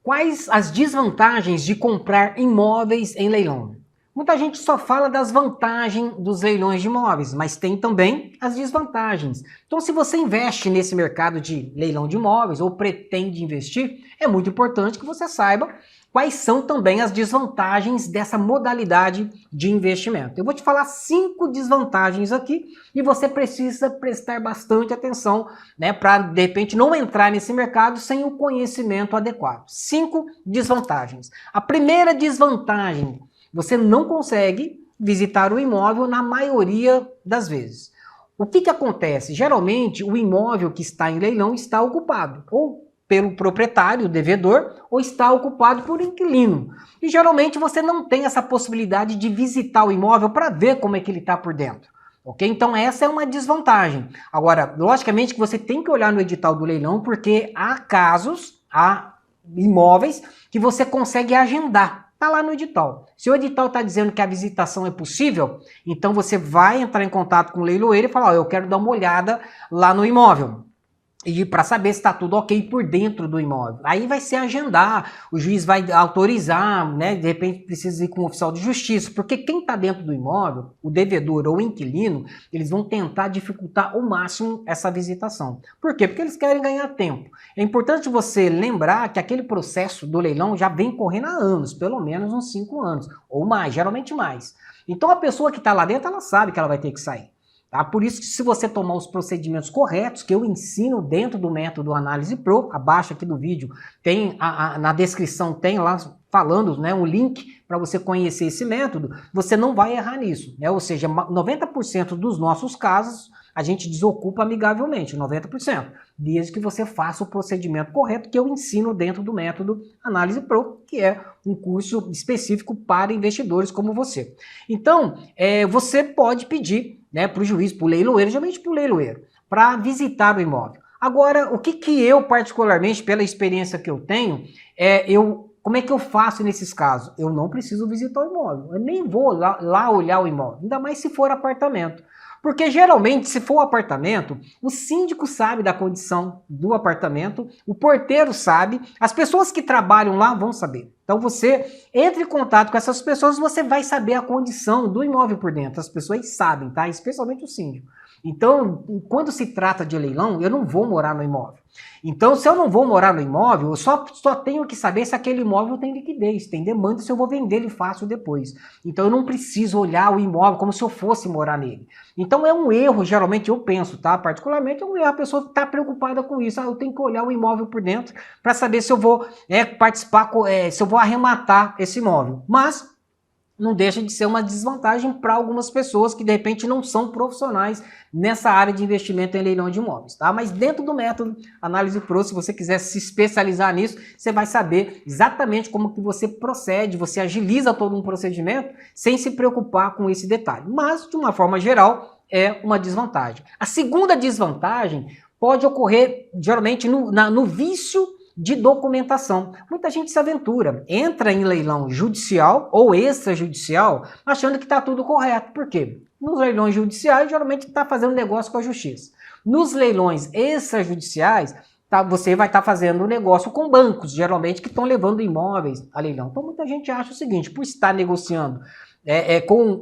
Quais as desvantagens de comprar imóveis em leilão? Muita gente só fala das vantagens dos leilões de imóveis, mas tem também as desvantagens. Então, se você investe nesse mercado de leilão de imóveis ou pretende investir, é muito importante que você saiba quais são também as desvantagens dessa modalidade de investimento. Eu vou te falar 5 desvantagens aqui e você precisa prestar bastante atenção, né, para de repente não entrar nesse mercado sem o conhecimento adequado. 5 desvantagens. A primeira desvantagem: você não consegue visitar o imóvel na maioria das vezes. O que acontece? Geralmente o imóvel que está em leilão está ocupado, ou pelo proprietário, o devedor, ou está ocupado por inquilino. E geralmente você não tem essa possibilidade de visitar o imóvel para ver como é que ele está por dentro. Ok? Então essa é uma desvantagem. Agora, logicamente que você tem que olhar no edital do leilão, porque há casos, há imóveis que você consegue agendar. Está lá no edital. Se o edital está dizendo que a visitação é possível, então você vai entrar em contato com o leiloeiro e falar: eu quero dar uma olhada lá no imóvel. E para saber se está tudo ok por dentro do imóvel. Aí vai ser agendar, o juiz vai autorizar, né? De repente precisa ir com o oficial de justiça, porque quem está dentro do imóvel, o devedor ou o inquilino, eles vão tentar dificultar ao máximo essa visitação. Por quê? Porque eles querem ganhar tempo. É importante você lembrar que aquele processo do leilão já vem correndo há anos, pelo menos uns 5 anos, ou mais, geralmente mais. Então a pessoa que está lá dentro, ela sabe que ela vai ter que sair. Tá? Por isso que se você tomar os procedimentos corretos, que eu ensino dentro do método Análise Pro, abaixo aqui do vídeo, tem na descrição tem lá falando, né, um link para você conhecer esse método, você não vai errar nisso, né? Ou seja, 90% dos nossos casos a gente desocupa amigavelmente, 90%, desde que você faça o procedimento correto que eu ensino dentro do método Análise Pro, que é um curso específico para investidores como você. Então, você pode pedir, né, para o juiz, para o leiloeiro, geralmente para o leiloeiro, para visitar o imóvel. Agora, o que eu particularmente, pela experiência que eu tenho, como é que eu faço nesses casos? Eu não preciso visitar o imóvel, eu nem vou lá olhar o imóvel, ainda mais se for apartamento. Porque geralmente, se for apartamento, o síndico sabe da condição do apartamento, o porteiro sabe, as pessoas que trabalham lá vão saber. Então você entra em contato com essas pessoas, você vai saber a condição do imóvel por dentro. As pessoas sabem, tá? Especialmente o síndico. Então, quando se trata de leilão, eu não vou morar no imóvel. Então, se eu não vou morar no imóvel, eu só tenho que saber se aquele imóvel tem liquidez, tem demanda, se eu vou vender ele fácil depois. Então, eu não preciso olhar o imóvel como se eu fosse morar nele. Então, é um erro, geralmente eu penso, tá? Particularmente, é um erro, a pessoa está preocupada com isso. Eu tenho que olhar o imóvel por dentro para saber se eu vou participar, se eu vou arrematar esse imóvel. Mas não deixa de ser uma desvantagem para algumas pessoas que de repente não são profissionais nessa área de investimento em leilão de imóveis, tá? Mas dentro do método Análise Pro, se você quiser se especializar nisso, você vai saber exatamente como que você procede, você agiliza todo um procedimento sem se preocupar com esse detalhe. Mas, de uma forma geral, é uma desvantagem. A segunda desvantagem pode ocorrer, geralmente, no vício de documentação. Muita gente se aventura, entra em leilão judicial ou extrajudicial achando que está tudo correto. Por quê? Nos leilões judiciais, geralmente está fazendo negócio com a justiça. Nos leilões extrajudiciais, você vai estar fazendo negócio com bancos, geralmente que estão levando imóveis a leilão. Então muita gente acha o seguinte: por estar negociando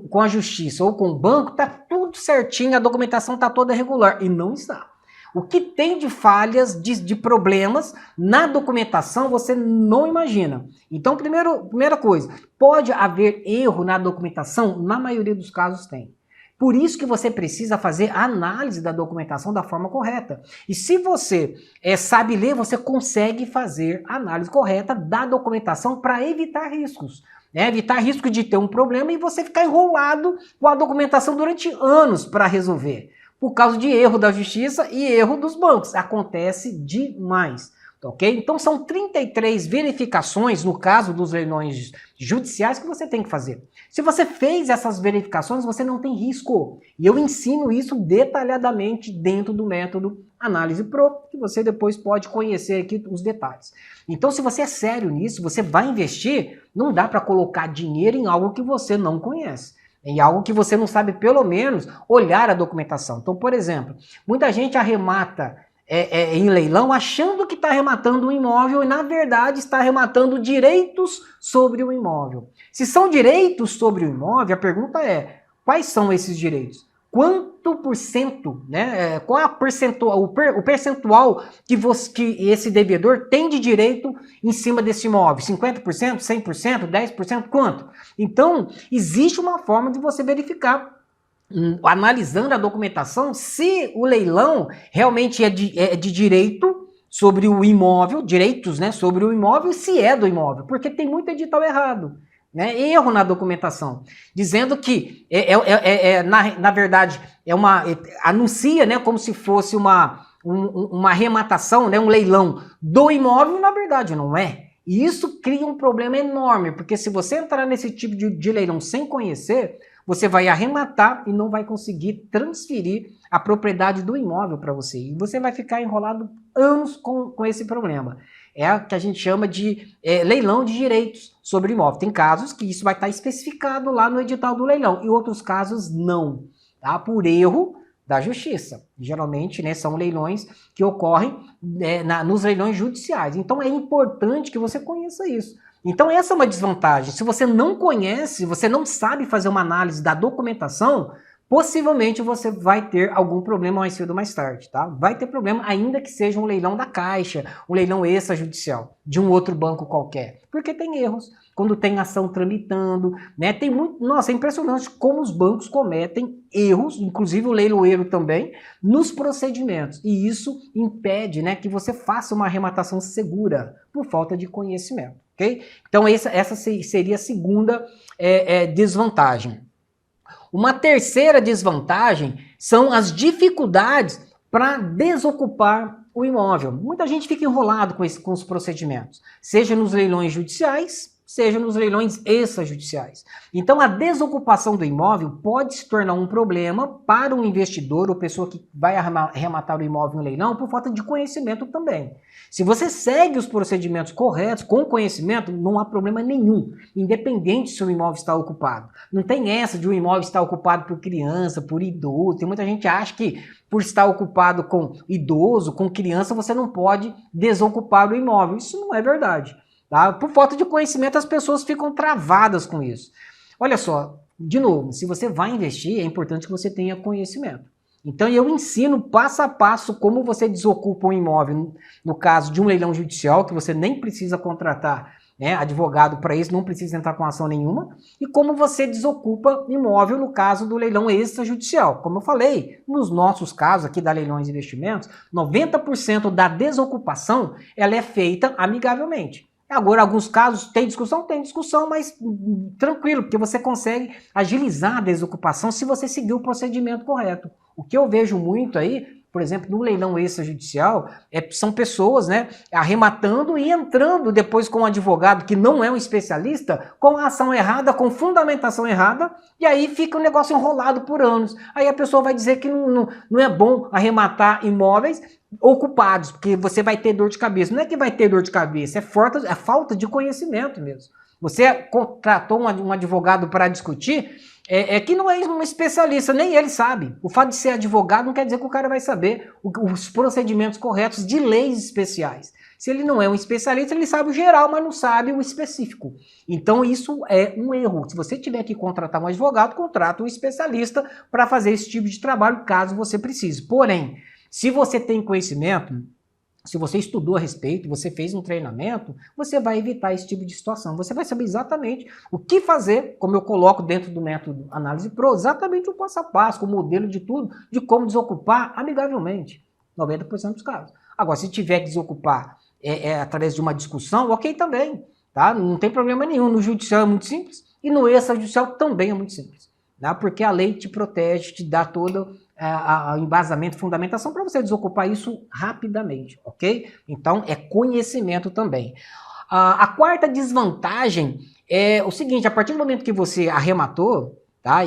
com a justiça ou com o banco, está tudo certinho, a documentação está toda regular. E não está. O que tem de falhas, de problemas na documentação, você não imagina. Então, primeira coisa, pode haver erro na documentação? Na maioria dos casos tem. Por isso que você precisa fazer a análise da documentação da forma correta. E se você sabe ler, você consegue fazer a análise correta da documentação para evitar riscos. Evitar risco de ter um problema e você ficar enrolado com a documentação durante anos para resolver. Por causa de erro da justiça e erro dos bancos. Acontece demais, ok? Então são 33 verificações, no caso dos leilões judiciais, que você tem que fazer. Se você fez essas verificações, você não tem risco. E eu ensino isso detalhadamente dentro do método Análise Pro, que você depois pode conhecer aqui os detalhes. Então, se você é sério nisso, você vai investir, não dá para colocar dinheiro em algo que você não conhece. Em algo que você não sabe, pelo menos, olhar a documentação. Então, por exemplo, muita gente arremata em leilão achando que está arrematando um imóvel e, na verdade, está arrematando direitos sobre o imóvel. Se são direitos sobre o imóvel, a pergunta é, quais são esses direitos? Quanto por cento, né? Qual é o percentual que esse devedor tem de direito em cima desse imóvel? 50%, 100%, 10%? Quanto? Então, existe uma forma de você verificar, analisando a documentação, se o leilão realmente é de direito sobre o imóvel, direitos, né, sobre o imóvel, se é do imóvel, porque tem muito edital errado, né, erro na documentação, dizendo que, na verdade, anuncia, né, como se fosse uma arrematação, né, um leilão do imóvel, na verdade não é. E isso cria um problema enorme, porque se você entrar nesse tipo de leilão sem conhecer, você vai arrematar e não vai conseguir transferir a propriedade do imóvel para você. E você vai ficar enrolado anos com esse problema. É o que a gente chama de leilão de direitos sobre o imóvel. Tem casos que isso vai estar especificado lá no edital do leilão e outros casos não, tá? Por erro da justiça. Geralmente, né, são leilões que ocorrem nos leilões judiciais. Então é importante que você conheça isso. Então essa é uma desvantagem. Se você não conhece, você não sabe fazer uma análise da documentação, possivelmente você vai ter algum problema mais cedo ou mais tarde, tá? Vai ter problema, ainda que seja um leilão da Caixa, um leilão extrajudicial, de um outro banco qualquer, porque tem erros, quando tem ação tramitando, né? Tem muito, nossa, é impressionante como os bancos cometem erros, inclusive o leiloeiro também, nos procedimentos, e isso impede, né, que você faça uma arrematação segura, por falta de conhecimento, ok? Então essa seria a segunda desvantagem. Uma terceira desvantagem são as dificuldades para desocupar o imóvel. Muita gente fica enrolado com os procedimentos, seja nos leilões judiciais, seja nos leilões extrajudiciais. Então, a desocupação do imóvel pode se tornar um problema para um investidor ou pessoa que vai arrematar o imóvel em leilão por falta de conhecimento também. Se você segue os procedimentos corretos, com conhecimento, não há problema nenhum, independente se o imóvel está ocupado. Não tem essa de um imóvel estar ocupado por criança, por idoso. Tem muita gente que acha que por estar ocupado com idoso, com criança, você não pode desocupar o imóvel. Isso não é verdade. Tá? Por falta de conhecimento, as pessoas ficam travadas com isso. Olha só, de novo, se você vai investir, é importante que você tenha conhecimento. Então eu ensino passo a passo como você desocupa um imóvel, no caso de um leilão judicial, que você nem precisa contratar, né, advogado para isso, não precisa entrar com ação nenhuma, e como você desocupa imóvel no caso do leilão extrajudicial. Como eu falei, nos nossos casos aqui da Leilões e Investimentos, 90% da desocupação ela é feita amigavelmente. Agora, alguns casos tem discussão, mas tranquilo, porque você consegue agilizar a desocupação se você seguir o procedimento correto. O que eu vejo muito aí, por exemplo, no leilão extrajudicial, são pessoas, né, arrematando e entrando depois com um advogado que não é um especialista, com a ação errada, com fundamentação errada, e aí fica o negócio enrolado por anos. Aí a pessoa vai dizer que não é bom arrematar imóveis ocupados, porque você vai ter dor de cabeça. Não é que vai ter dor de cabeça, é falta de conhecimento mesmo. Você contratou um advogado para discutir, que não é um especialista, nem ele sabe. O fato de ser advogado não quer dizer que o cara vai saber os procedimentos corretos de leis especiais. Se ele não é um especialista, ele sabe o geral, mas não sabe o específico. Então isso é um erro. Se você tiver que contratar um advogado, contrata um especialista para fazer esse tipo de trabalho, caso você precise. Porém, se você tem conhecimento, se você estudou a respeito, você fez um treinamento, você vai evitar esse tipo de situação. Você vai saber exatamente o que fazer, como eu coloco dentro do método Análise Pro, exatamente o passo a passo, com o modelo de tudo, de como desocupar amigavelmente, 90% dos casos. Agora, se tiver que desocupar através de uma discussão, ok também, tá? Não tem problema nenhum. No judicial é muito simples e no extrajudicial também é muito simples, tá? Porque a lei te protege, te dá todo o embasamento, fundamentação para você desocupar isso rapidamente, ok? Então, é conhecimento também. A quarta desvantagem é o seguinte: a partir do momento que você arrematou, tá?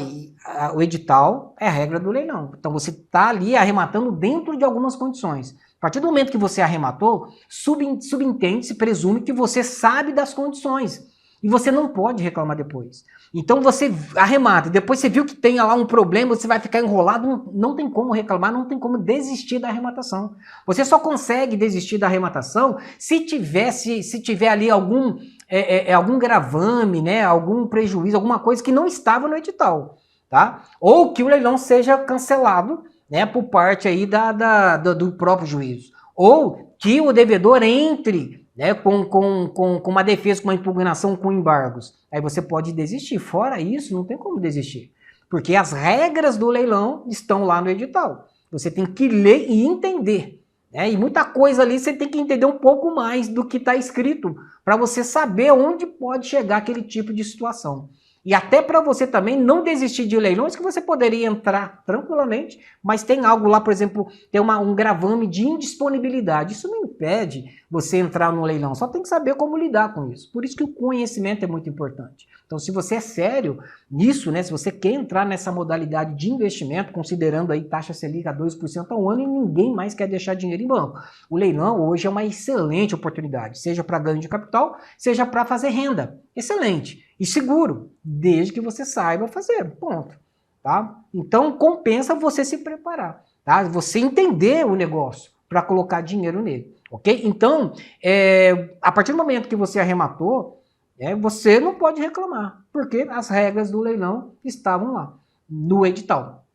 O edital é a regra do leilão. Então, você está ali arrematando dentro de algumas condições. A partir do momento que você arrematou, subentende-se, presume que você sabe das condições. E você não pode reclamar depois. Então você arremata, depois você viu que tem lá um problema, você vai ficar enrolado, não tem como reclamar, não tem como desistir da arrematação. Você só consegue desistir da arrematação se tiver ali algum gravame, né, algum prejuízo, alguma coisa que não estava no edital, tá? Ou que o leilão seja cancelado, né, por parte aí do próprio juízo. Ou que o devedor entre, né, com uma defesa, com uma impugnação, com embargos. Aí você pode desistir. Fora isso, não tem como desistir. Porque as regras do leilão estão lá no edital. Você tem que ler e entender. Né? E muita coisa ali você tem que entender um pouco mais do que está escrito para você saber onde pode chegar aquele tipo de situação. E até para você também não desistir de leilões que você poderia entrar tranquilamente, mas tem algo lá, por exemplo, tem um gravame de indisponibilidade. Isso não impede você entrar no leilão, só tem que saber como lidar com isso. Por isso que o conhecimento é muito importante. Então, se você é sério nisso, né, se você quer entrar nessa modalidade de investimento, considerando aí taxa Selic a 2% ao ano e ninguém mais quer deixar dinheiro em banco, o leilão hoje é uma excelente oportunidade, seja para ganho de capital, seja para fazer renda. Excelente. E seguro, desde que você saiba fazer, ponto. Tá? Então, compensa você se preparar, tá? Você entender o negócio para colocar dinheiro nele, ok? Então, a partir do momento que você arrematou, você não pode reclamar, porque as regras do leilão estavam lá, no edital.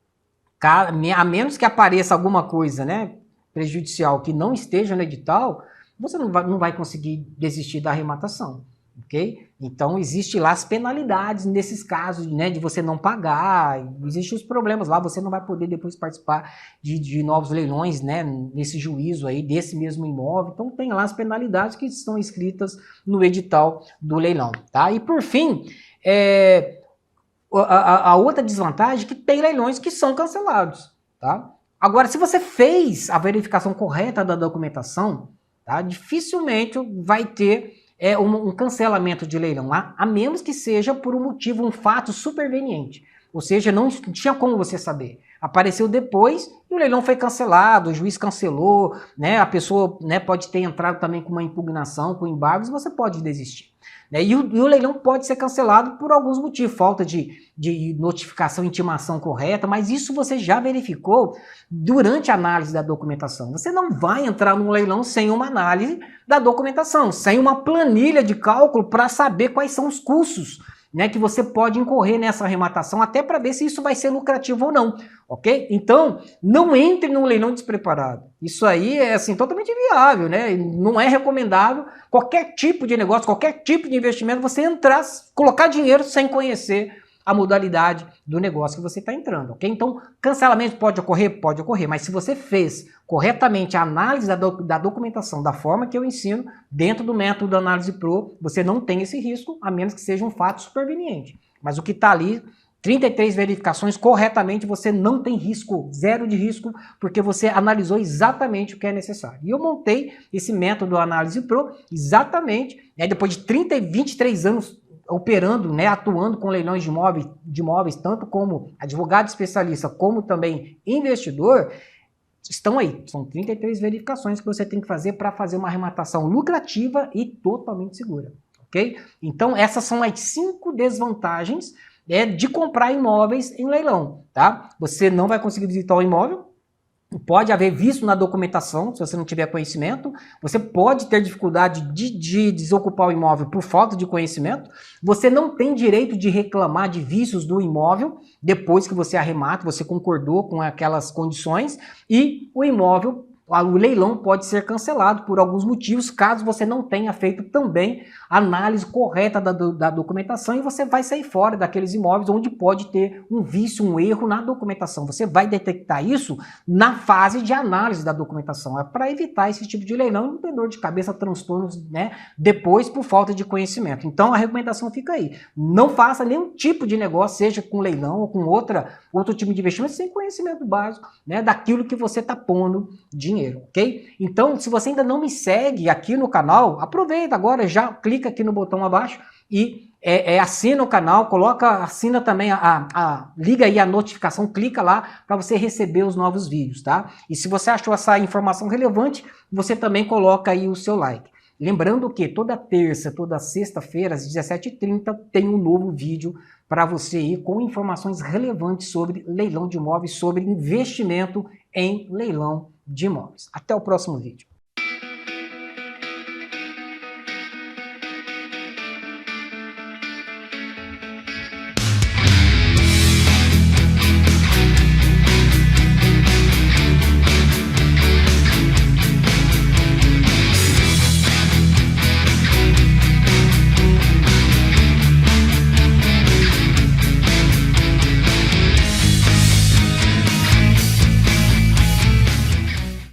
A menos que apareça alguma coisa, né, prejudicial que não esteja no edital, você não vai conseguir desistir da arrematação. Ok? Então, existe lá as penalidades nesses casos, né, de você não pagar, existem os problemas lá, você não vai poder depois participar de novos leilões, né, nesse juízo aí, desse mesmo imóvel. Então, tem lá as penalidades que estão escritas no edital do leilão, tá? E, por fim, a outra desvantagem é que tem leilões que são cancelados, tá? Agora, se você fez a verificação correta da documentação, tá, dificilmente vai ter um cancelamento de leilão, a menos que seja por um motivo, um fato superveniente. Ou seja, não tinha como você saber. Apareceu depois e o leilão foi cancelado, o juiz cancelou, né, a pessoa, né, pode ter entrado também com uma impugnação, com embargos, você pode desistir. E o leilão pode ser cancelado por alguns motivos, falta de notificação, intimação correta, mas isso você já verificou durante a análise da documentação. Você não vai entrar num leilão sem uma análise da documentação, sem uma planilha de cálculo para saber quais são os custos, né, que você pode incorrer nessa arrematação, até para ver se isso vai ser lucrativo ou não, ok? Então, não entre num leilão despreparado. Isso aí é, assim, totalmente inviável, né? Não é recomendável qualquer tipo de negócio, qualquer tipo de investimento, você entrar, colocar dinheiro sem conhecer a modalidade do negócio que você está entrando, ok? Então, cancelamento pode ocorrer? Pode ocorrer, mas se você fez corretamente a análise da documentação da forma que eu ensino, dentro do método da análise pro, você não tem esse risco, a menos que seja um fato superveniente. Mas o que está ali, 33 verificações corretamente, você não tem risco, zero de risco, porque você analisou exatamente o que é necessário. E eu montei esse método análise pro exatamente, né, depois de 23 anos operando, né, atuando com leilões de imóveis, tanto como advogado especialista, como também investidor, estão aí. São 33 verificações que você tem que fazer para fazer uma arrematação lucrativa e totalmente segura, ok? Então, essas são as 5 desvantagens de comprar imóveis em leilão, tá? Você não vai conseguir visitar o imóvel, pode haver vício na documentação, se você não tiver conhecimento. Você pode ter dificuldade de desocupar o imóvel por falta de conhecimento. Você não tem direito de reclamar de vícios do imóvel depois que você arremata, você concordou com aquelas condições. E o imóvel, o leilão pode ser cancelado por alguns motivos, caso você não tenha feito também a análise correta da documentação, e você vai sair fora daqueles imóveis onde pode ter um vício, um erro na documentação. Você vai detectar isso na fase de análise da documentação. É para evitar esse tipo de leilão, não ter dor de cabeça, transtornos, né, depois por falta de conhecimento. Então a recomendação fica aí. Não faça nenhum tipo de negócio, seja com leilão ou com outro tipo de investimento, sem conhecimento básico, né, daquilo que você está pondo dinheiro, ok? Então, se você ainda não me segue aqui no canal, aproveita agora, já clica aqui no botão abaixo e assina o canal, assina também, liga aí a notificação, clica lá para você receber os novos vídeos, tá? E se você achou essa informação relevante, você também coloca aí o seu like. Lembrando que toda terça, toda sexta-feira, às 17h30, tem um novo vídeo para você ir com informações relevantes sobre leilão de imóveis, sobre investimento em leilão de imóveis. Até o próximo vídeo.